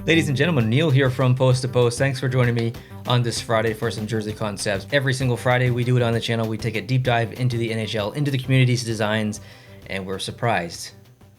Ladies and gentlemen, Neil here from Post to Post. Thanks for joining me on this Friday for some jersey concepts. Every single Friday we do it on the channel. We take a deep dive into the NHL, into the community's designs, and we're surprised.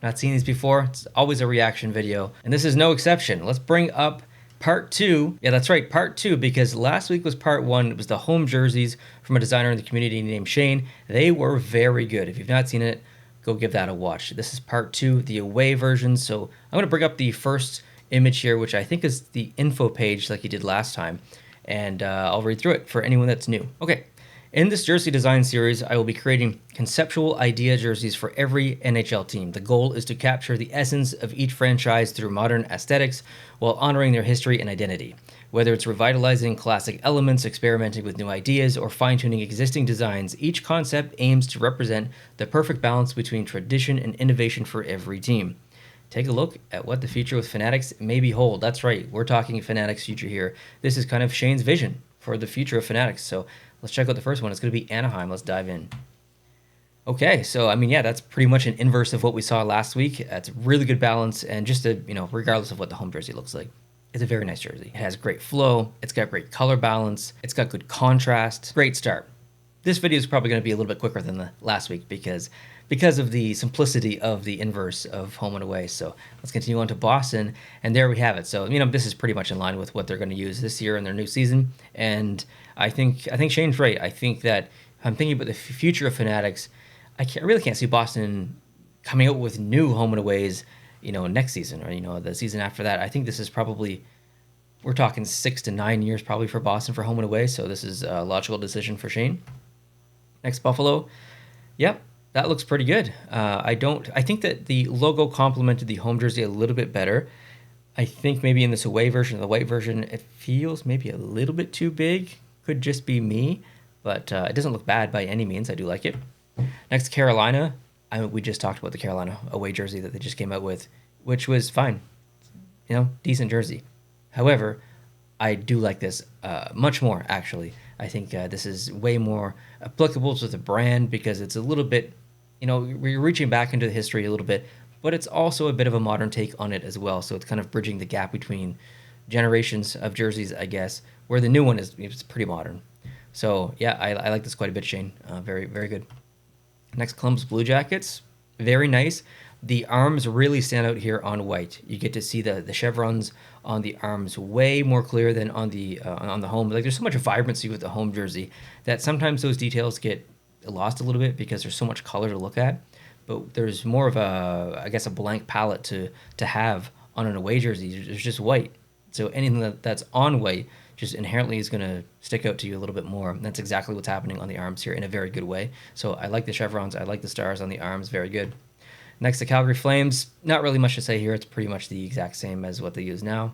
Not seen these before? It's always a reaction video, and this is no exception. Let's bring up part 2. Yeah, that's right, part 2, because last week was part 1. It was the home jerseys from a designer in the community named Shane. They were very good. If you've not seen it, go give that a watch. This is part 2, the away version. So I'm going to bring up the first image here, which I think is the info page like you did last time, and I'll read through it for anyone that's new. Okay, in this jersey design series, I will be creating conceptual idea jerseys for every NHL team. The goal is to capture the essence of each franchise through modern aesthetics while honoring their history and identity. Whether it's revitalizing classic elements, experimenting with new ideas, or fine-tuning existing designs, each concept aims to represent the perfect balance between tradition and innovation for every team. Take a look at what the future with Fanatics may behold. That's right, we're talking Fanatics future here. This is kind of Shane's vision for the future of Fanatics. So let's check out the first one. It's going to be Anaheim. Let's dive in. Okay, so I mean, yeah, that's pretty much an inverse of what we saw last week. It's really good balance, and just to, regardless of what the home jersey looks like, it's a very nice jersey. It has great flow. It's got great color balance. It's got good contrast. Great start. This video is probably going to be a little bit quicker than the last week because of the simplicity of the inverse of home and away. So let's continue on to Boston, and there we have it. So this is pretty much in line with what they're going to use this year in their new season, and I think Shane's right. I think that I'm thinking about the future of Fanatics. I really can't see Boston coming out with new home and aways, next season or the season after that. I think this is probably, we're talking 6 to 9 years probably for Boston for home and away. So this is a logical decision for Shane. Next, Buffalo. Yep, that looks pretty good. I think that the logo complemented the home jersey a little bit better. I think maybe in this away version, the white version, it feels maybe a little bit too big. Could just be me, but it doesn't look bad by any means. I do like it. Next, Carolina. We just talked about the Carolina away jersey that they just came out with, which was fine. Decent jersey. However, I do like this much more, actually. I think this is way more applicable to the brand because it's a little bit, we're reaching back into the history a little bit, but it's also a bit of a modern take on it as well. So it's kind of bridging the gap between generations of jerseys, I guess, where the new one is pretty modern. So yeah, I like this quite a bit, Shane. Very, very good. Next, Columbus Blue Jackets. Very nice. The arms really stand out here on white. You get to see the chevrons on the arms way more clear than on the home. Like, there's so much vibrancy with the home jersey that sometimes those details get lost a little bit because there's so much color to look at. But there's more of a blank palette to have on an away jersey. There's just white. So anything that's on white just inherently is going to stick out to you a little bit more. And that's exactly what's happening on the arms here in a very good way. So I like the chevrons. I like the stars on the arms. Very good. Next, the Calgary Flames. Not really much to say here. It's pretty much the exact same as what they use now.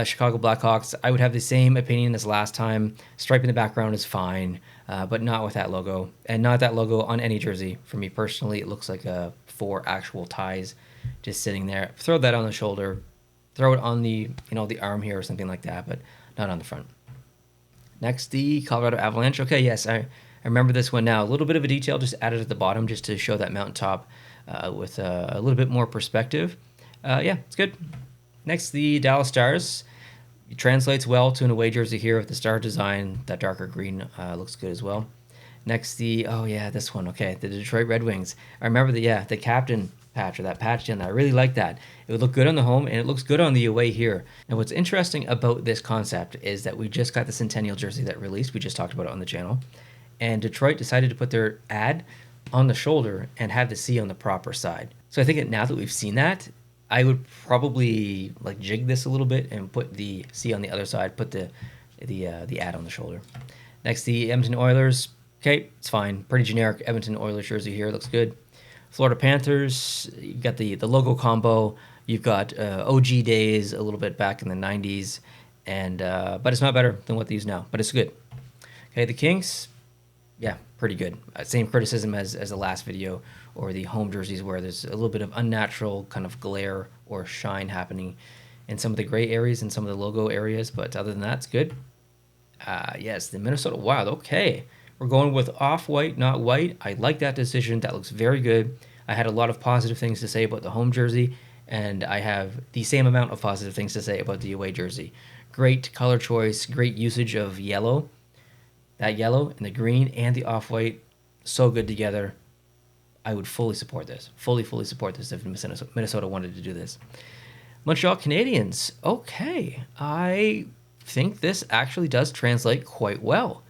Chicago Blackhawks. I would have the same opinion as last time. Stripe in the background is fine, but not with that logo. And not that logo on any jersey. For me personally, it looks like 4 actual ties just sitting there. Throw that on the shoulder. Throw it on the arm here or something like that, but not on the front. Next, the Colorado Avalanche. Okay, yes, I remember this one now. A little bit of a detail just added at the bottom just to show that mountaintop with a little bit more perspective. Yeah, it's good. Next, the Dallas Stars. It translates well to an away jersey here with the star design. That darker green looks good as well. Next, this one. Okay, the Detroit Red Wings. I remember the captain patch or that patch in there. I really like that. It would look good on the home and it looks good on the away here. And what's interesting about this concept is that we just got the Centennial jersey that released. We just talked about it on the channel. And Detroit decided to put their ad on the shoulder and have the C on the proper side. So I think that now that we've seen that, I would probably jig this a little bit and put the C on the other side, put the ad on the shoulder. Next, the Edmonton Oilers. Okay, it's fine. Pretty generic Edmonton Oilers jersey here. Looks good. Florida Panthers, you got the logo combo. You've got OG days a little bit back in the 90s, and but it's not better than what they use now, but it's good. Okay, the Kings, yeah, pretty good. Same criticism as the last video or the home jerseys where there's a little bit of unnatural kind of glare or shine happening in some of the gray areas and some of the logo areas, but other than that, it's good. Yes, the Minnesota Wild, okay. We're going with off-white, not white. I like that decision. That looks very good. I had a lot of positive things to say about the home jersey, and I have the same amount of positive things to say about the away jersey. Great color choice, great usage of yellow. That yellow and the green and the off-white, so good together. I would fully support this. Fully support this if Minnesota wanted to do this. Montreal Canadiens. Okay, I think this actually does translate quite well.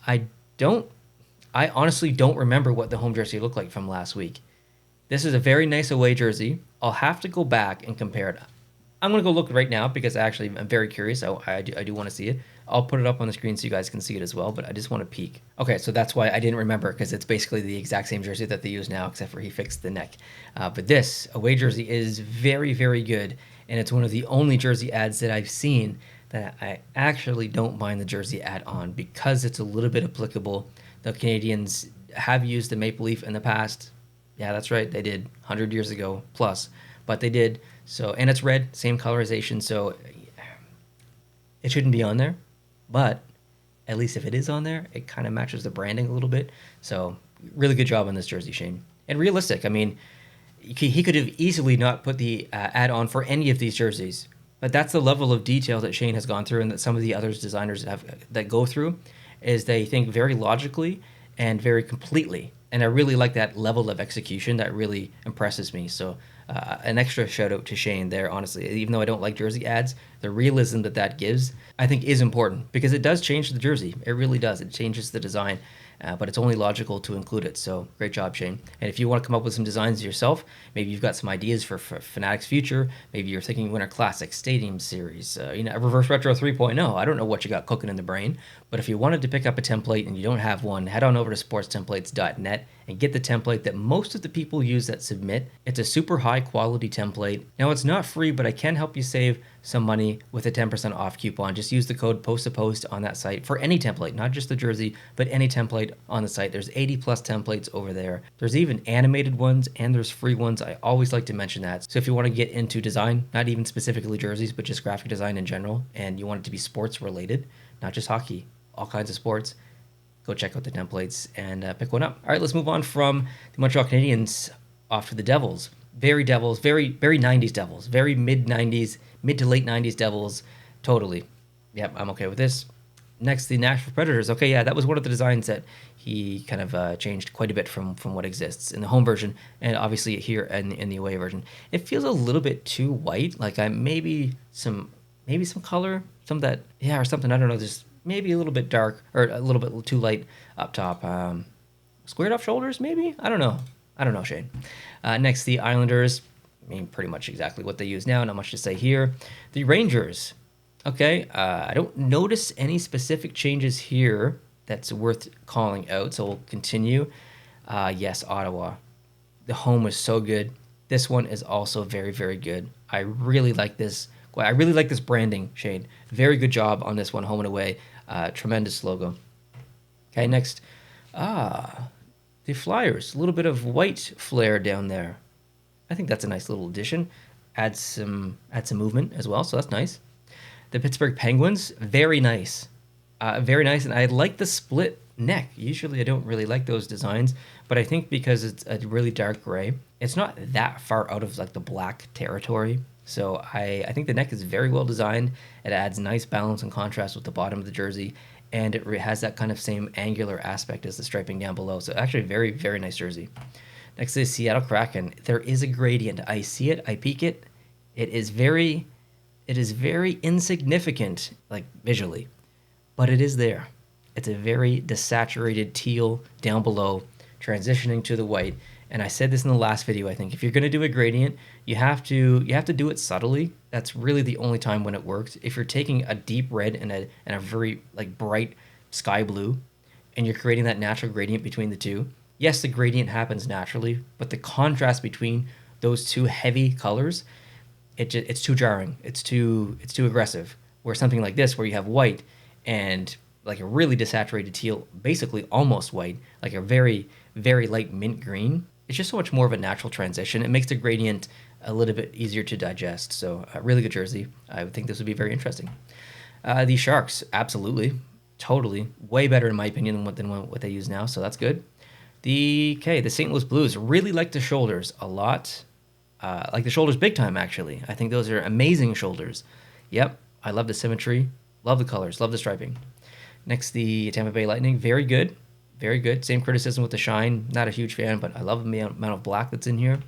I honestly don't remember what the home jersey looked like from last week. This is a very nice away jersey. I'll have to go back and compare it. I'm going to go look right now because actually I'm very curious. I do want to see it. I'll put it up on the screen so you guys can see it as well, but I just want to peek. Okay, so that's why I didn't remember, because it's basically the exact same jersey that they use now, except for he fixed the neck. But this away jersey is very, very good, and it's one of the only jersey ads that I've seen that I actually don't mind the jersey ad on, because it's a little bit applicable. The Canadians have used the maple leaf in the past. Yeah, that's right, they did 100 years ago plus, but they did. So, and it's red, same colorization, so it shouldn't be on there. But at least if it is on there, it kind of matches the branding a little bit. So really good job on this jersey, Shane. And realistic. I mean, he could have easily not put the ad on for any of these jerseys. But that's the level of detail that Shane has gone through, and that some of the other designers that go through, is they think very logically and very completely. And I really like that level of execution. That really impresses me. So an extra shout out to Shane there, honestly. Even though I don't like jersey ads, the realism that gives, I think, is important, because it does change the jersey. It really does. It changes the design, but it's only logical to include it. So great job, Shane. And if you want to come up with some designs yourself, maybe you've got some ideas for Fanatics future. Maybe you're thinking Winter Classic, Stadium Series, a Reverse Retro 3.0. I don't know what you got cooking in the brain, but if you wanted to pick up a template and you don't have one, head on over to sportstemplates.net and get the template that most of the people use that submit. It's a super high quality template. Now, it's not free, but I can help you save some money with a 10% off coupon. Just use the code post on that site for any template, not just the jersey, but any template on the site. There's 80 plus templates over there. There's even animated ones and there's free ones. I always like to mention that. So if you want to get into design, not even specifically jerseys, but just graphic design in general, and you want it to be sports related, not just hockey, all kinds of sports, go check out the templates and pick one up. All right, let's move on from the Montreal Canadiens off to the Devils. Very 90s Devils, very mid to late 90s Devils, totally. Yep, I'm okay with this. Next, the Nashville Predators. Okay, yeah, that was one of the designs that he kind of changed quite a bit from what exists in the home version, and obviously here in the away version. It feels a little bit too white, like maybe some color, or something, I don't know, just maybe a little bit dark, or a little bit too light up top. Squared off shoulders, maybe? I don't know, Shane. Next, the Islanders. I mean, pretty much exactly what they use now. Not much to say here. The Rangers. Okay, I don't notice any specific changes here that's worth calling out, so we'll continue. Yes, Ottawa. The home is so good. This one is also very, very good. I really like this. I really like this branding, Shane. Very good job on this one, home and away. Tremendous logo. Okay, next. The Flyers. A little bit of white flair down there. I think that's a nice little addition. Add some movement as well, so that's nice. The Pittsburgh Penguins, very nice. Very nice, and I like the split neck. Usually I don't really like those designs, but I think because it's a really dark gray, it's not that far out of like the black territory. So I think the neck is very well designed. It adds nice balance and contrast with the bottom of the jersey, and it has that kind of same angular aspect as the striping down below. So actually very, very nice jersey. Next is Seattle Kraken. There is a gradient. I see it, I peek it. It is very insignificant, like visually, but it is there. It's a very desaturated teal down below, transitioning to the white. And I said this in the last video, I think. If you're going to do a gradient, you have to do it subtly. That's really the only time when it works. If you're taking a deep red and a very like bright sky blue, and you're creating that natural gradient between the two, yes, the gradient happens naturally, but the contrast between those two heavy colors, it's too jarring. It's too aggressive. Where something like this, where you have white and like a really desaturated teal, basically almost white, like a very, very light mint green, it's just so much more of a natural transition. It makes the gradient a little bit easier to digest. So a really good jersey. I would think this would be very interesting. The Sharks, absolutely, totally, way better in my opinion than what they use now. So that's good. The St. Louis Blues, really like the shoulders a lot. Like the shoulders big time, actually. I think those are amazing shoulders. Yep, I love the symmetry, love the colors, love the striping. Next, the Tampa Bay Lightning, very good, very good. Same criticism with the shine, not a huge fan, but I love the amount of black that's in here.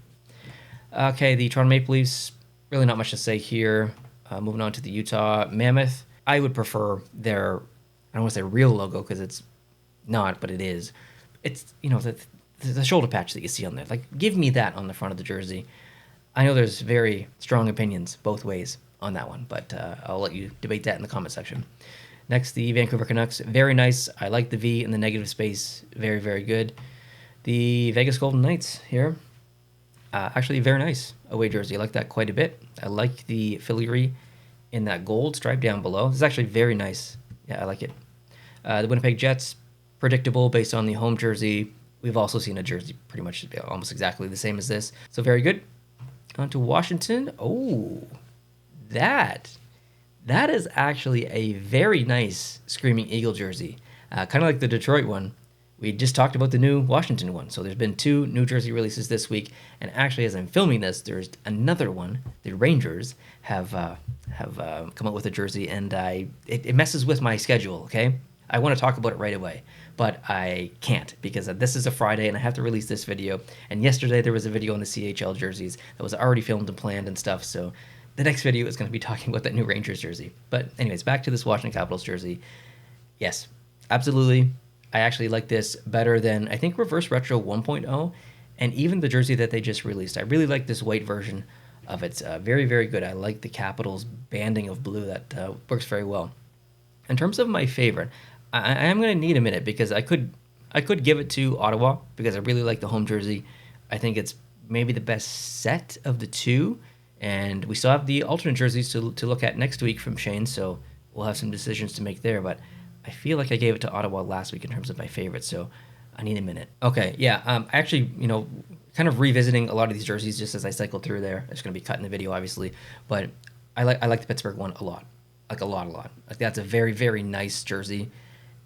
Okay, the Toronto Maple Leafs, really not much to say here. Moving on to the Utah Mammoth, I would prefer their, I don't want to say real logo because it's not, but it is. It's, you know, the shoulder patch that you see on there. Like, give me that on the front of the jersey. I know there's very strong opinions both ways on that one, but I'll let you debate that in the comment section. Next, the Vancouver Canucks. Very nice. I like the V in the negative space. Very, very good. The Vegas Golden Knights here. Actually, very nice away jersey. I like that quite a bit. I like the filigree in that gold stripe down below. It's actually very nice. Yeah, I like it. The Winnipeg Jets. Predictable based on the home jersey. We've also seen a jersey pretty much almost exactly the same as this. So very good. On to Washington. Oh, that is actually a very nice Screaming Eagle jersey. Kind of like the Detroit one. We just talked about the new Washington one. So there's been 2 New Jersey releases this week. And actually, as I'm filming this, there's another one. The Rangers have come up with a jersey, and it messes with my schedule, okay? I want to talk about it right away, but I can't because this is a Friday and I have to release this video. And yesterday there was a video on the CHL jerseys that was already filmed and planned and stuff. So the next video is going to be talking about that new Rangers jersey. But anyways, back to this Washington Capitals jersey. Yes, absolutely. I actually like this better than, I think, Reverse Retro 1.0 and even the jersey that they just released. I really like this white version of it. Very, very good. I like the Capitals banding of blue. That works very well. In terms of my favorite, I am going to need a minute because I could give it to Ottawa because I really like the home jersey. I think it's maybe the best set of the 2, and we still have the alternate jerseys to look at next week from Shane, so we'll have some decisions to make there, but I feel like I gave it to Ottawa last week in terms of my favorite, so I need a minute. Okay, yeah, actually, you know, kind of revisiting a lot of these jerseys just as I cycle through there. It's going to be cut in the video, obviously, but I like the Pittsburgh one a lot. Like a lot. Like that's a very, very nice jersey.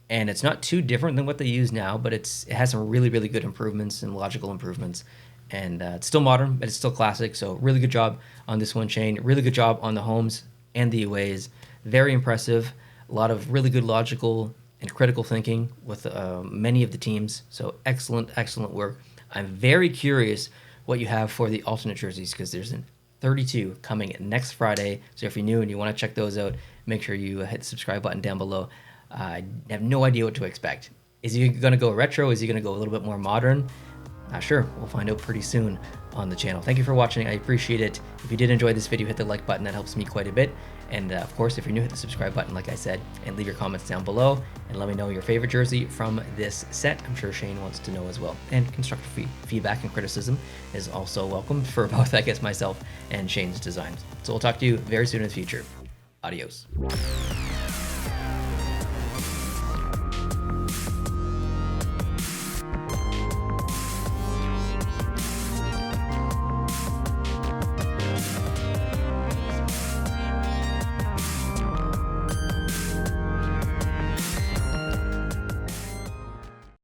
And it's not too different than what they use now, but it has some really, really good improvements and logical improvements. And it's still modern, but it's still classic. So really good job on this one, Shane. Really good job on the homes and the aways. Very impressive. A lot of really good logical and critical thinking with many of the teams. So excellent, excellent work. I'm very curious what you have for the alternate jerseys because there's 32 coming next Friday. So if you're new and you want to check those out, make sure you hit the subscribe button down below. I have no idea what to expect. Is he going to go retro? Is he going to go a little bit more modern? Not sure. We'll find out pretty soon on the channel. Thank you for watching. I appreciate it. If you did enjoy this video, hit the like button. That helps me quite a bit. And of course, if you're new, hit the subscribe button, like I said, and leave your comments down below. And let me know your favorite jersey from this set. I'm sure Shane wants to know as well. And constructive feedback and criticism is also welcome for both, I guess, myself and Shane's designs. So we'll talk to you very soon in the future. Adios.